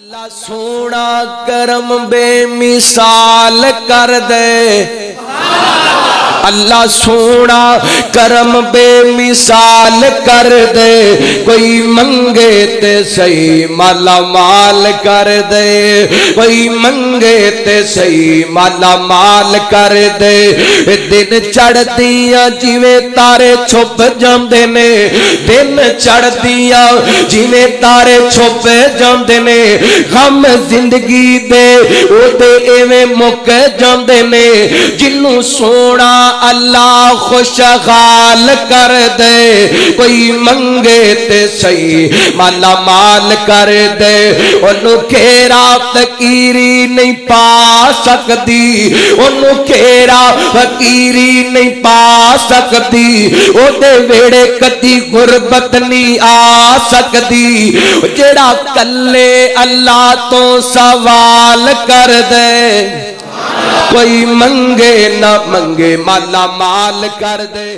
अल्लाह सोना करम बेमिसाल कर दे। अल्लाह सोना करम बेमिसाल कर दे। कोई मंगे ते सही माला माल कर दे। कोई मंगे ते सही माला माल कर दे। दिन चढ़दियां जिवें तारे छुप जांदे ने। दिन चढ़दियां जिवें तारे छुप जांदे ने। गम जिंदगी दे ओते एवें मुक जांदे ने। जिन्नू सोना अल्लाह खुशहाल कर दे। कोई मंगे ते सही माला माल कर दे। ओनू खेरा फकीरी नहीं पा सकती। ओनू खेरा फकीरी नहीं पा सकती। ओदे वेड़े कदी गुरबत नहीं आ सकती। जेड़ा कल्ले अल्लाह तो सवाल कर दे। कोई मंगे ना मंगे माला माल कर दे।